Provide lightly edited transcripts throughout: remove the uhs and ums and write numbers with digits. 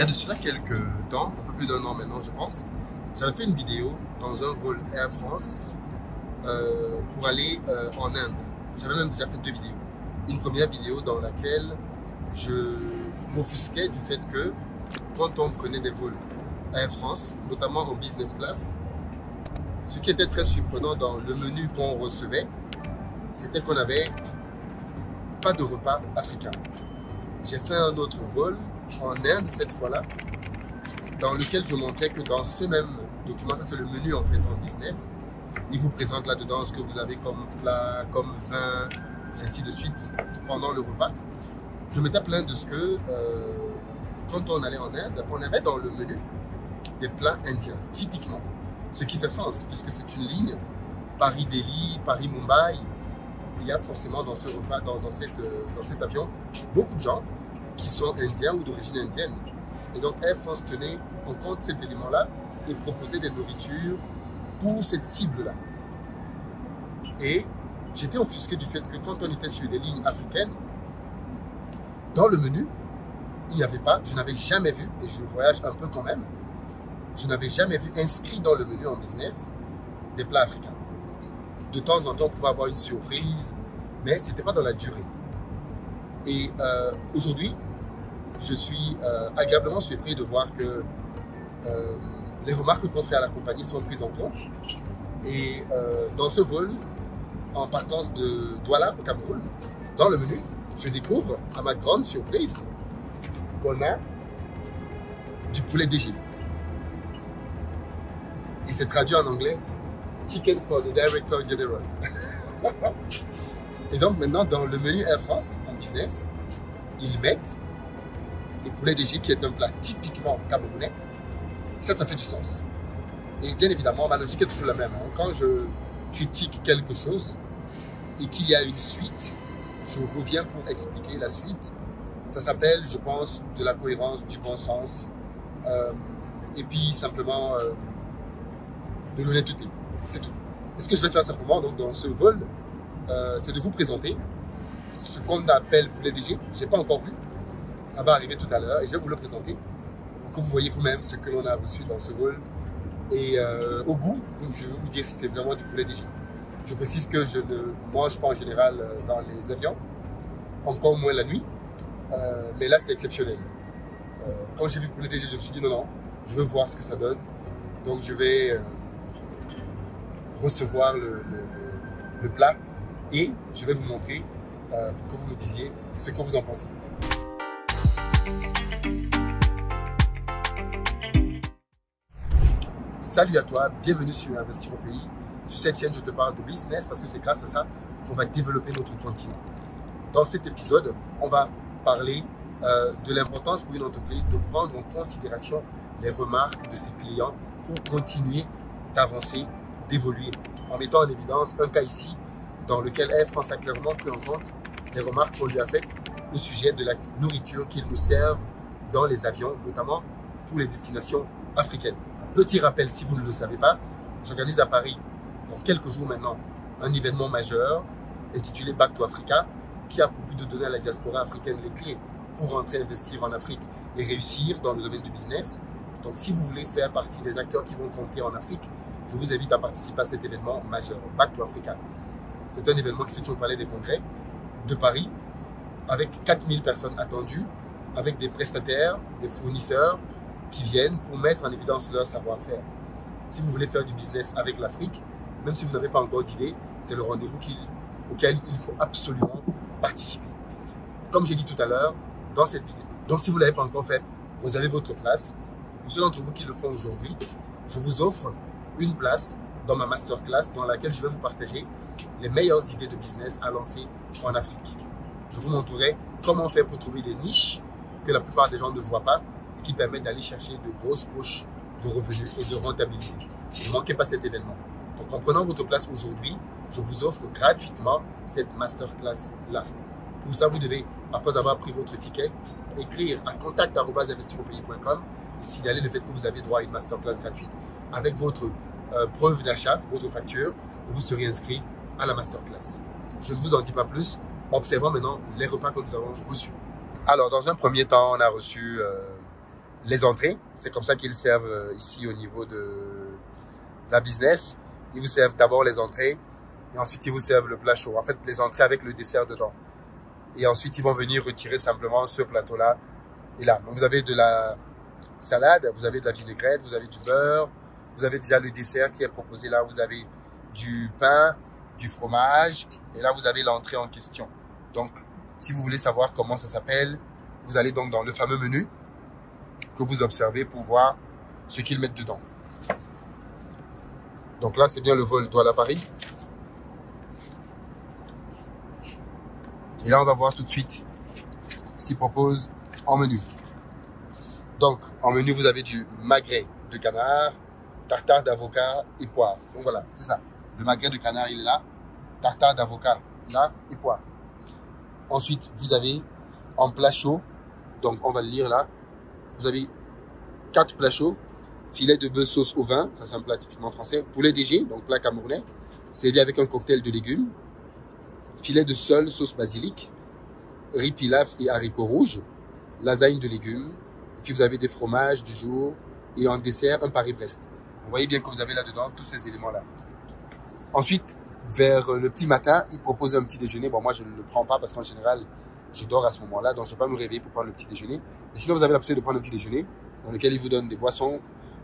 y a de cela quelques temps, un peu plus d'un an maintenant je pense, j'avais fait une vidéo dans un vol Air France pour aller en Inde. J'avais même déjà fait 2 vidéos. Une première vidéo dans laquelle je m'offusquais du fait que quand on prenait des vols Air France, notamment en business class, ce qui était très surprenant dans le menu qu'on recevait, c'était qu'on n'avait pas de repas africain. J'ai fait un autre vol en Inde cette fois-là, dans lequel je montrais que dans ce même document, ça c'est le menu en fait en business, il vous présente là-dedans ce que vous avez comme plat, comme vin, ainsi de suite pendant le repas. Je m'étais plaint de ce que quand on allait en Inde, on avait dans le menu des plats indiens, typiquement. Ce qui fait sens, puisque c'est une ligne Paris-Delhi, Paris-Mumbai. Il y a forcément dans ce repas, dans cet avion, beaucoup de gens qui sont indiens ou d'origine indienne. Et donc Air France tenait en compte cet élément-là et proposait des nourritures pour cette cible-là. Et j'étais offusqué du fait que quand on était sur les lignes africaines, dans le menu, il n'y avait pas, je n'avais jamais vu, et je voyage un peu quand même, je n'avais jamais vu inscrit dans le menu en business des plats africains. De temps en temps, on pouvait avoir une surprise, mais ce n'était pas dans la durée. Et aujourd'hui, je suis agréablement surpris de voir que les remarques qu'on fait à la compagnie sont prises en compte. Et dans ce vol, en partance de Douala au Cameroun, dans le menu, je découvre, à ma grande surprise, qu'on a du poulet DG. Et c'est traduit en anglais, Chicken for the Director General. Et donc maintenant, dans le menu Air France, en business, ils mettent le poulet DG, qui est un plat typiquement camerounais. Ça fait du sens. Et bien évidemment, ma logique est toujours la même. Quand je critique quelque chose et qu'il y a une suite, je reviens pour expliquer la suite. Ça s'appelle, je pense, de la cohérence, du bon sens, et puis simplement de l'honnêteté. C'est tout. Et ce que je vais faire simplement donc, dans ce vol, c'est de vous présenter ce qu'on appelle poulet DG. Je n'ai pas encore vu. Ça va arriver tout à l'heure et je vais vous le présenter pour que vous voyez vous-même ce que l'on a reçu dans ce vol. Et au goût, je vais vous dire si c'est vraiment du poulet DG. Je précise que je ne mange pas en général dans les avions, encore moins la nuit, mais là c'est exceptionnel. Quand j'ai vu poulet DG, je me suis dit non, je veux voir ce que ça donne. Donc je vais recevoir le plat et je vais vous montrer pour que vous me disiez ce que vous en pensez. Salut à toi, bienvenue sur Investir au pays. Sur cette chaîne, je te parle de business parce que c'est grâce à ça qu'on va développer notre continent. Dans cet épisode, on va parler de l'importance pour une entreprise de prendre en considération les remarques de ses clients pour continuer d'avancer, d'évoluer. En mettant en évidence un cas ici dans lequel Air France a clairement pris en compte les remarques qu'on lui a faites au sujet de la nourriture qu'ils nous servent dans les avions, notamment pour les destinations africaines. Petit rappel, si vous ne le savez pas, j'organise à Paris, dans quelques jours maintenant, un événement majeur intitulé Back to Africa, qui a pour but de donner à la diaspora africaine les clés pour rentrer investir en Afrique et réussir dans le domaine du business. Donc si vous voulez faire partie des acteurs qui vont compter en Afrique, je vous invite à participer à cet événement majeur, Back to Africa. C'est un événement qui se tient au Palais des Congrès de Paris, avec 4000 personnes attendues, avec des prestataires, des fournisseurs, qui viennent pour mettre en évidence leur savoir-faire. Si vous voulez faire du business avec l'Afrique, même si vous n'avez pas encore d'idée, c'est le rendez-vous auquel il faut absolument participer. Comme j'ai dit tout à l'heure, dans cette vidéo. Donc si vous ne l'avez pas encore fait, vous avez votre place. Pour ceux d'entre vous qui le font aujourd'hui, je vous offre une place dans ma masterclass dans laquelle je vais vous partager les meilleures idées de business à lancer en Afrique. Je vous montrerai comment faire pour trouver des niches que la plupart des gens ne voient pas, qui permettent d'aller chercher de grosses poches de revenus et de rentabilité. Ne manquez pas cet événement. Donc en prenant votre place aujourd'hui, je vous offre gratuitement cette masterclass-là. Pour ça, vous devez, après avoir pris votre ticket, écrire à contact@investiropayes.com et signaler le fait que vous avez droit à une masterclass gratuite avec votre preuve d'achat, votre facture, et vous serez inscrit à la masterclass. Je ne vous en dis pas plus. Observons maintenant les repas que nous avons reçus. Alors, dans un premier temps, on a reçu les entrées. C'est comme ça qu'ils servent ici au niveau de la business. Ils vous servent d'abord les entrées et ensuite ils vous servent le plat chaud. En fait, les entrées avec le dessert dedans. Et ensuite, ils vont venir retirer simplement ce plateau-là et là. Donc, vous avez de la salade, vous avez de la vinaigrette, vous avez du beurre, vous avez déjà le dessert qui est proposé là. Vous avez du pain, du fromage et là, vous avez l'entrée en question. Donc, si vous voulez savoir comment ça s'appelle, vous allez donc dans le fameux menu que vous observez pour voir ce qu'ils mettent dedans. Donc là, c'est bien le vol Douala-Paris. Et là, on va voir tout de suite ce qu'ils proposent en menu. Donc, en menu, vous avez du magret de canard, tartare d'avocat et poire. Donc voilà, c'est ça. Le magret de canard, il est là. Tartare d'avocat, là, et poire. Ensuite, vous avez en plat chaud, donc on va le lire là, vous avez 4 plats chauds, filet de bœuf sauce au vin, ça c'est un plat typiquement français, poulet DG, donc plat camerounais, servi avec un cocktail de légumes, filet de sole sauce basilic, riz pilaf et haricots rouges, lasagne de légumes, et puis vous avez des fromages du jour, et en dessert, un Paris-Brest. Vous voyez bien que vous avez là-dedans tous ces éléments-là. Ensuite, vers le petit matin, ils proposent un petit déjeuner. Bon, moi, je ne le prends pas parce qu'en général, je dors à ce moment-là, donc je ne vais pas me réveiller pour prendre le petit déjeuner. Mais sinon, vous avez la possibilité de prendre un petit déjeuner dans lequel ils vous donnent des boissons,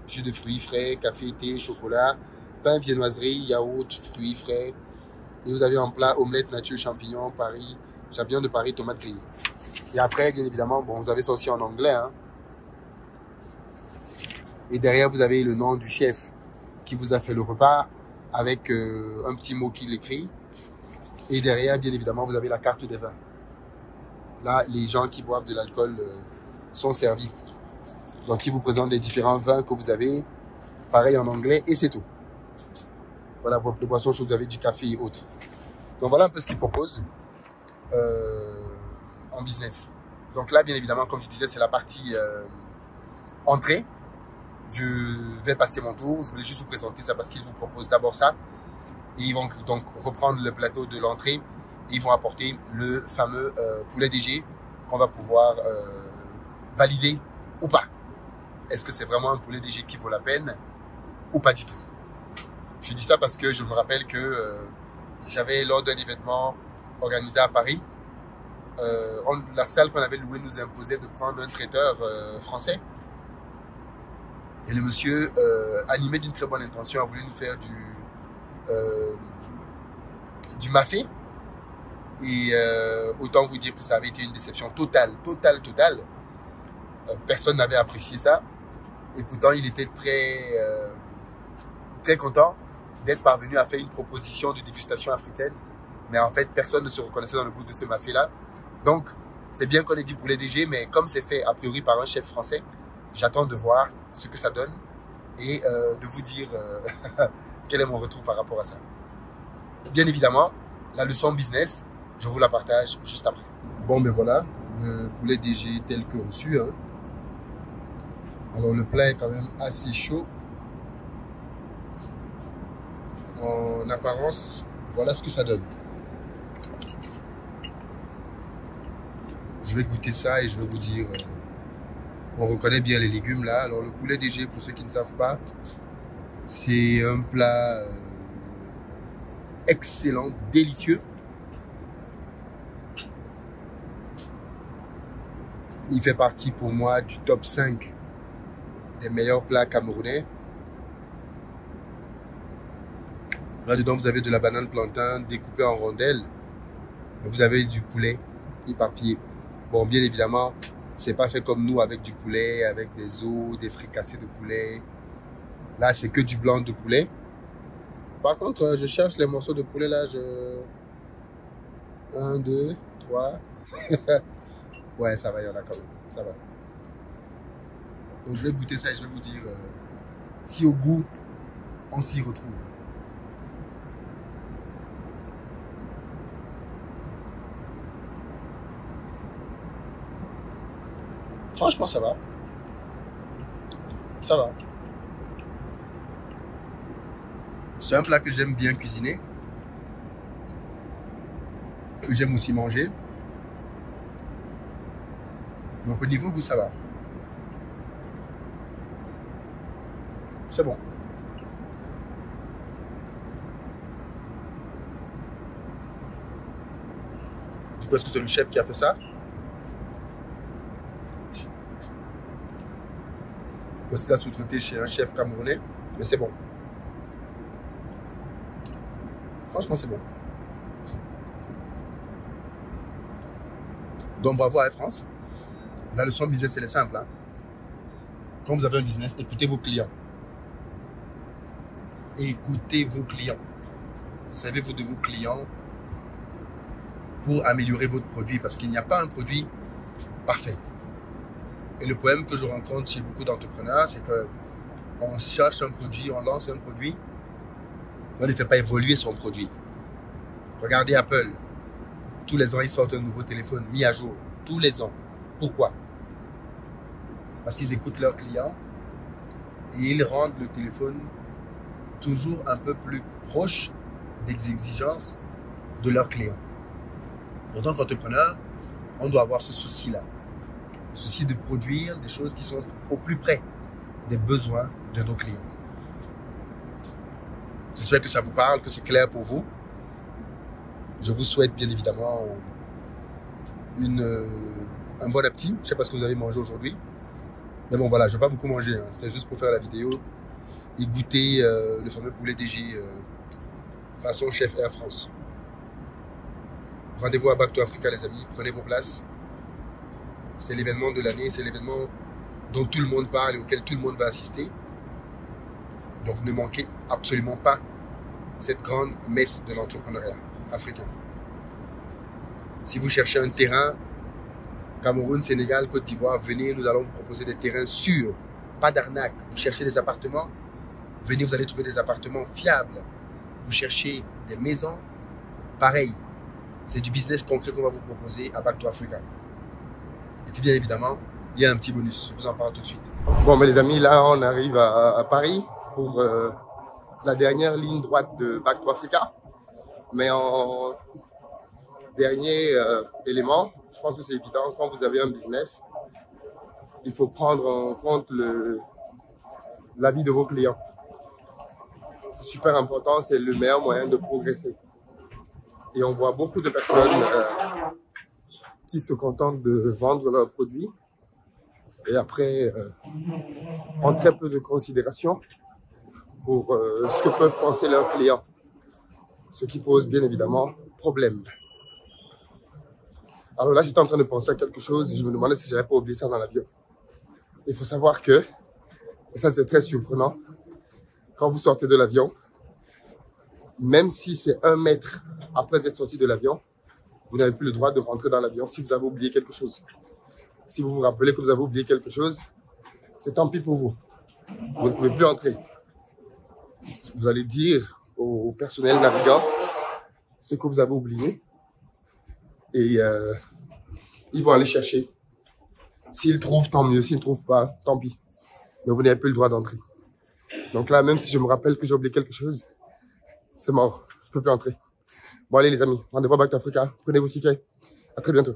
jus de fruits frais, café, thé, chocolat, pain, viennoiserie, yaourt, fruits frais. Et vous avez en plat omelette, nature, champignons, champignons de Paris, tomates grillées. Et après, bien évidemment, bon, vous avez ça aussi en anglais. Hein. Et derrière, vous avez le nom du chef qui vous a fait le repas, avec un petit mot qu'il écrit. Et derrière, bien évidemment, vous avez la carte des vins. Là, les gens qui boivent de l'alcool sont servis. Donc, ils vous présentent les différents vins que vous avez. Pareil en anglais, et c'est tout. Voilà, pour les boissons chaudes, vous avez du café et autres. Donc, voilà un peu ce qu'ils proposent en business. Donc là, bien évidemment, comme je disais, c'est la partie entrée. Je vais passer mon tour, je voulais juste vous présenter ça parce qu'ils vous proposent d'abord ça. Et ils vont donc reprendre le plateau de l'entrée et ils vont apporter le fameux poulet DG qu'on va pouvoir valider ou pas. Est-ce que c'est vraiment un poulet DG qui vaut la peine ou pas du tout? Je dis ça parce que je me rappelle que j'avais lors d'un événement organisé à Paris, la salle qu'on avait louée nous imposait de prendre un traiteur français. Et le monsieur, animé d'une très bonne intention, a voulu nous faire du mafé. Et autant vous dire que ça avait été une déception totale. Personne n'avait apprécié ça. Et pourtant, il était très content d'être parvenu à faire une proposition de dégustation africaine. Mais en fait, personne ne se reconnaissait dans le goût de ce mafé-là. Donc, c'est bien qu'on ait dit poulet DG, mais comme c'est fait a priori par un chef français, j'attends de voir ce que ça donne et de vous dire quel est mon retour par rapport à ça. Bien évidemment, la leçon business, je vous la partage juste après. Bon, ben voilà, le poulet DG tel que reçu. Hein. Alors, le plat est quand même assez chaud. En apparence, voilà ce que ça donne. Je vais goûter ça et je vais vous dire... on reconnaît bien les légumes là. Alors le poulet DG, pour ceux qui ne savent pas, c'est un plat excellent, délicieux. Il fait partie pour moi du top 5 des meilleurs plats camerounais. Là-dedans, vous avez de la banane plantain découpée en rondelles. Et vous avez du poulet éparpillé. Bon, bien évidemment, c'est pas fait comme nous avec du poulet, avec des os, des fricassés de poulet. Là, c'est que du blanc de poulet. Par contre, je cherche les morceaux de poulet là. 1, 2, 3. Ouais, ça va, il y en a quand même. Ça va. Donc, je vais goûter ça et je vais vous dire si au goût, on s'y retrouve. Franchement, ça va. Ça va. C'est un plat que j'aime bien cuisiner. Que j'aime aussi manger. Donc au niveau goût, ça va. C'est bon. Du coup, est-ce que c'est le chef qui a fait ça? Ou est-ce qu'il a sous-traité chez un chef camerounais? Mais c'est bon. Franchement, c'est bon. Donc, bravo à Air France. La leçon de business, elle est simple. Hein? Quand vous avez un business, écoutez vos clients. Écoutez vos clients. Servez-vous de vos clients pour améliorer votre produit parce qu'il n'y a pas un produit parfait. Et le problème que je rencontre chez beaucoup d'entrepreneurs, c'est qu'on cherche un produit, on lance un produit, on ne fait pas évoluer son produit. Regardez Apple. Tous les ans, ils sortent un nouveau téléphone mis à jour. Tous les ans. Pourquoi? Parce qu'ils écoutent leurs clients et ils rendent le téléphone toujours un peu plus proche des exigences de leurs clients. En tant qu'entrepreneur, on doit avoir ce souci-là. Le souci de produire des choses qui sont au plus près des besoins de nos clients. J'espère que ça vous parle, que c'est clair pour vous. Je vous souhaite bien évidemment un bon appétit. Je ne sais pas ce que vous avez mangé aujourd'hui. Mais bon, voilà, je ne vais pas beaucoup manger. Hein. C'était juste pour faire la vidéo et goûter le fameux poulet DG façon chef Air France. Rendez-vous à Back to Africa, les amis. Prenez vos places. C'est l'événement de l'année. C'est l'événement dont tout le monde parle et auquel tout le monde va assister. Donc, ne manquez absolument pas cette grande messe de l'entrepreneuriat africain. Si vous cherchez un terrain, Cameroun, Sénégal, Côte d'Ivoire, venez, nous allons vous proposer des terrains sûrs, pas d'arnaque. Vous cherchez des appartements, venez, vous allez trouver des appartements fiables. Vous cherchez des maisons, pareil. C'est du business concret qu'on va vous proposer à Back to Africa. Et puis bien évidemment, il y a un petit bonus, je vous en parle tout de suite. Bon, mais les amis, là on arrive à Paris pour la dernière ligne droite de Back to Africa. Mais en dernier élément, je pense que c'est évident, quand vous avez un business, il faut prendre en compte l'avis de vos clients. C'est super important, c'est le meilleur moyen de progresser. Et on voit beaucoup de personnes qui se contentent de vendre leurs produits et après ont très peu de considération pour ce que peuvent penser leurs clients. Ce qui pose bien évidemment problème. Alors là, j'étais en train de penser à quelque chose et je me demandais si j'avais pas oublié ça dans l'avion. Il faut savoir que, et ça c'est très surprenant, quand vous sortez de l'avion, même si c'est 1 mètre après être sorti de l'avion, vous n'avez plus le droit de rentrer dans l'avion si vous avez oublié quelque chose. Si vous vous rappelez que vous avez oublié quelque chose, c'est tant pis pour vous. Vous ne pouvez plus entrer. Vous allez dire au personnel navigant ce que vous avez oublié et ils vont aller chercher. S'ils trouvent, tant mieux. S'ils ne trouvent pas, tant pis. Mais vous n'avez plus le droit d'entrer. Donc là, même si je me rappelle que j'ai oublié quelque chose, c'est mort. Je ne peux plus entrer. Bon, allez les amis, rendez-vous à Back to Africa. Prenez vos tickets. À très bientôt.